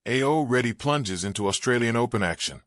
AO ready plunges into Australian Open action.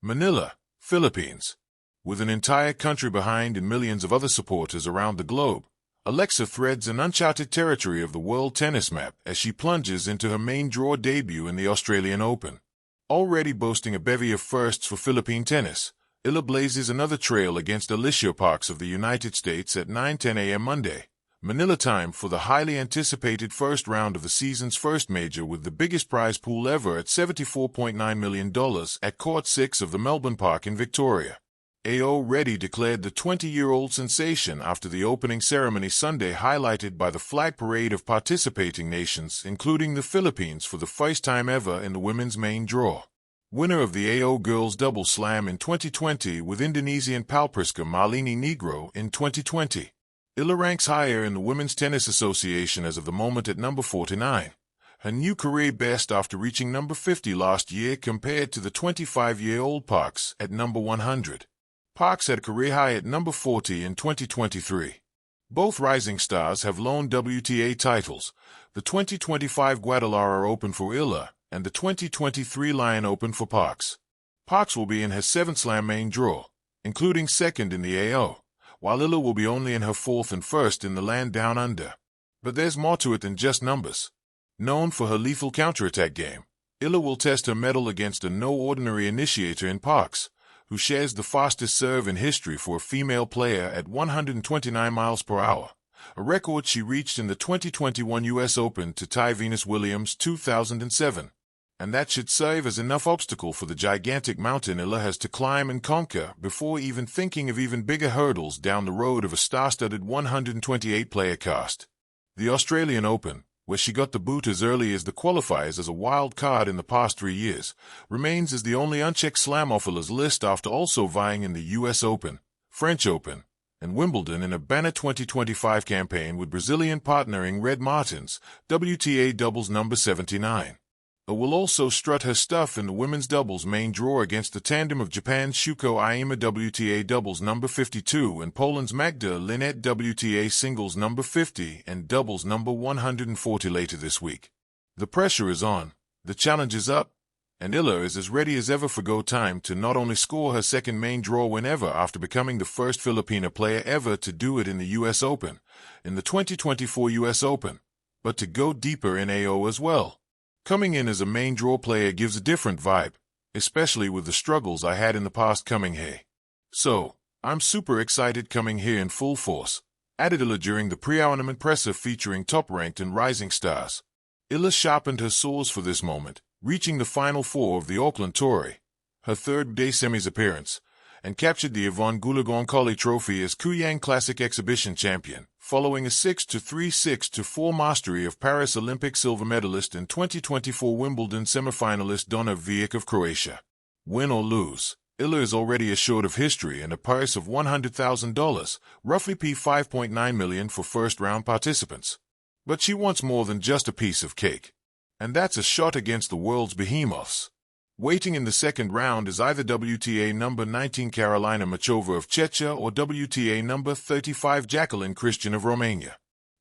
Manila, Philippines. With an entire country behind and millions of other supporters around the globe, Alexa threads an uncharted territory of the world tennis map as she plunges into her main draw debut in the Australian Open. Already boasting a bevy of firsts for Philippine tennis, Eala blazes another trail against Alicia Parks of the United States at 9:10 a.m. Monday, Manila time, for the highly anticipated first round of the season's first major, with the biggest prize pool ever at $74.9 million at Court 6 of the Melbourne Park in Victoria. AO ready declared the 20-year-old sensation after the opening ceremony Sunday, highlighted by the flag parade of participating nations, including the Philippines, for the first time ever in the women's main draw. Winner of the AO Girls Double Slam in 2020 with Indonesian Palpriska Marlini Negro in 2020. Eala ranks higher in the Women's Tennis Association as of the moment at number 49, her new career best after reaching number 50 last year, compared to the 25-year-old Parks at number 100. Parks had a career high at number 40 in 2023. Both rising stars have lone WTA titles, the 2025 Guadalajara Open for Eala and the 2023 Lyon Open for Parks. Parks will be in her 7th Slam main draw, including second in the AO, while Eala will be only in her 4th and 1st in the land down under. But there's more to it than just numbers. Known for her lethal counterattack game, Eala will test her mettle against a no-ordinary initiator in Parks, who shares the fastest serve in history for a female player at 129 miles per hour, a record she reached in the 2021 U.S. Open to tie Venus Williams 2007. And that should serve as enough obstacle for the gigantic mountain Eala has to climb and conquer before even thinking of even bigger hurdles down the road of a star-studded 128-player cast. The Australian Open, where she got the boot as early as the qualifiers as a wild card in the past 3 years, remains as the only unchecked slam off Eala's list, after also vying in the U.S. Open, French Open, and Wimbledon in a banner 2025 campaign with Brazilian partner Ingrid Martins, WTA doubles number 79. Will also strut her stuff in the women's doubles main draw against the tandem of Japan's Shuko Aima, WTA doubles number 52, and Poland's Magda Linette, WTA singles number 50 and doubles number 140 later this week. The pressure is on, the challenge is up, and Eala is as ready as ever for go time to not only score her second main draw win ever after becoming the first Filipina player ever to do it in the U.S. Open, in the 2024 U.S. Open, but to go deeper in AO as well. Coming in as a main draw player gives a different vibe, especially with the struggles I had in the past coming here. So, I'm super excited coming here in full force, added Eala during the pre-tournament presser featuring top-ranked and rising stars. Eala sharpened her saws for this moment, reaching the Final Four of the Auckland Tour, her third-day semis appearance, and captured the Yvonne Goolagong-Collie Trophy as Kooyang Classic Exhibition Champion, following a 6-3, 6-4 mastery of Paris Olympic silver medalist and 2024 Wimbledon semifinalist Donna Vijek of Croatia. Win or lose, Eala is already assured of history and a purse of $100,000, roughly $5.9 million for first-round participants. But she wants more than just a piece of cake. And that's a shot against the world's behemoths. Waiting in the second round is either WTA number 19 Carolina Machova of Czechia or WTA number 35 Jacqueline Christian of Romania.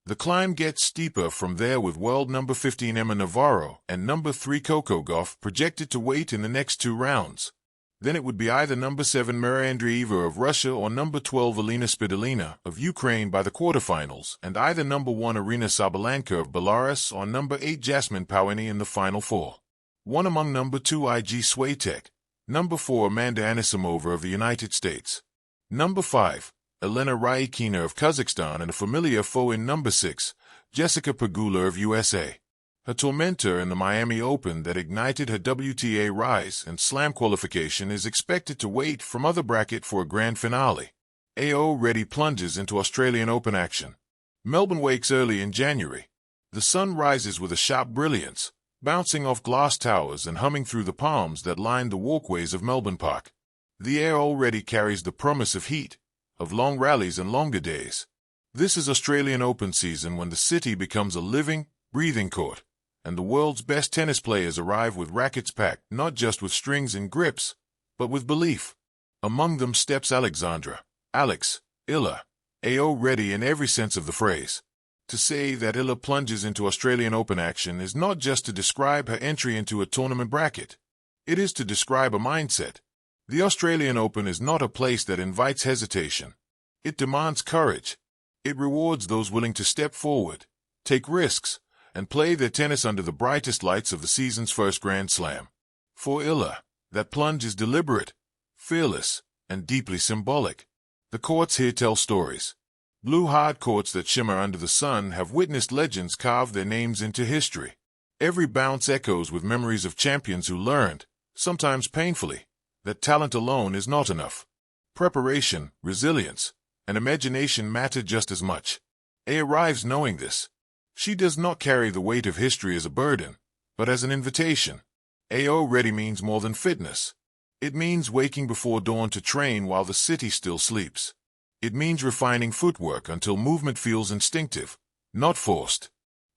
The climb gets steeper from there, with world number 15 Emma Navarro and number 3 Coco Gauff projected to wait in the next 2 rounds. Then it would be either number 7 Maria Andreeva of Russia or number 12 Elena Svitolina of Ukraine by the quarterfinals, and either number 1 Arina Sabalenka of Belarus or number 8 Jasmine Pauini in the Final Four. One among number 2 Iga Swiatek, number 4 Amanda Anisimova of the United States, number 5 Elena Rybakina of Kazakhstan, and a familiar foe in number 6 Jessica Pegula of USA. Her tormentor in the Miami Open that ignited her WTA rise and slam qualification is expected to wait from other bracket for a grand finale. AO ready plunges into Australian Open action. Melbourne wakes early in January. The sun rises with a sharp brilliance, bouncing off glass towers and humming through the palms that line the walkways of Melbourne Park. The air already carries the promise of heat, of long rallies and longer days. This is Australian Open season, when the city becomes a living, breathing court, and the world's best tennis players arrive with rackets packed not just with strings and grips, but with belief. Among them steps Alexandra, Alex, Eala, AO ready in every sense of the phrase. To say that Eala plunges into Australian Open action is not just to describe her entry into a tournament bracket. It is to describe a mindset. The Australian Open is not a place that invites hesitation. It demands courage. It rewards those willing to step forward, take risks, and play their tennis under the brightest lights of the season's first Grand Slam. For Eala, that plunge is deliberate, fearless, and deeply symbolic. The courts here tell stories. Blue hard courts that shimmer under the sun have witnessed legends carve their names into history. Every bounce echoes with memories of champions who learned, sometimes painfully, that talent alone is not enough. Preparation, resilience, and imagination matter just as much. A arrives knowing this. She does not carry the weight of history as a burden, but as an invitation. AO ready means more than fitness. It means waking before dawn to train while the city still sleeps. It means refining footwork until movement feels instinctive, not forced.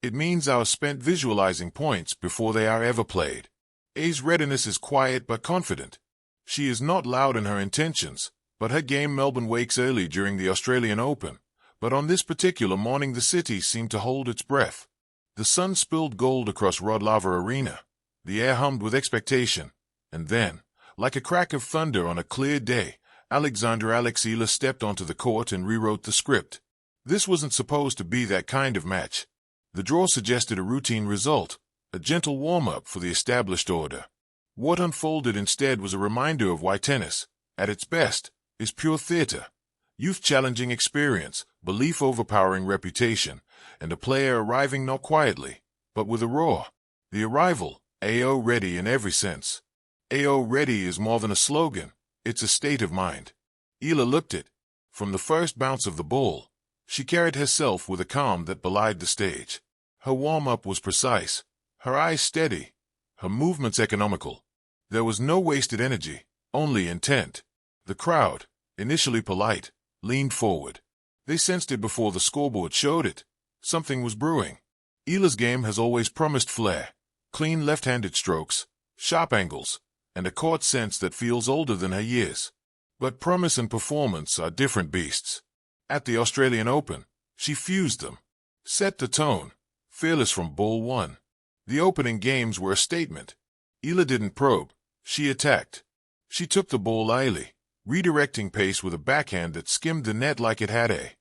It means hours spent visualizing points before they are ever played. A's readiness is quiet but confident. She is not loud in her intentions, but her game Melbourne wakes early during the Australian Open. But on this particular morning the city seemed to hold its breath. The sun spilled gold across Rod Laver Arena. The air hummed with expectation. And then, like a crack of thunder on a clear day, Eala stepped onto the court and rewrote the script. This wasn't supposed to be that kind of match. The draw suggested a routine result, a gentle warm-up for the established order. What unfolded instead was a reminder of why tennis, at its best, is pure theater. Youth-challenging experience, belief overpowering reputation, and a player arriving not quietly, but with a roar. The arrival, AO ready in every sense. AO ready is more than a slogan, it's a state of mind. Eala looked it. From the first bounce of the ball, she carried herself with a calm that belied the stage. Her warm-up was precise, her eyes steady, her movements economical. There was no wasted energy, only intent. The crowd, initially polite, leaned forward. They sensed it before the scoreboard showed it. Something was brewing. Eala's game has always promised flair, clean left-handed strokes, sharp angles, and a court sense that feels older than her years. But promise and performance are different beasts. At the Australian Open, she fused them. Set the tone, fearless from ball one. The opening games were a statement. Eala didn't probe, she attacked. She took the ball lightly, redirecting pace with a backhand that skimmed the net like it had a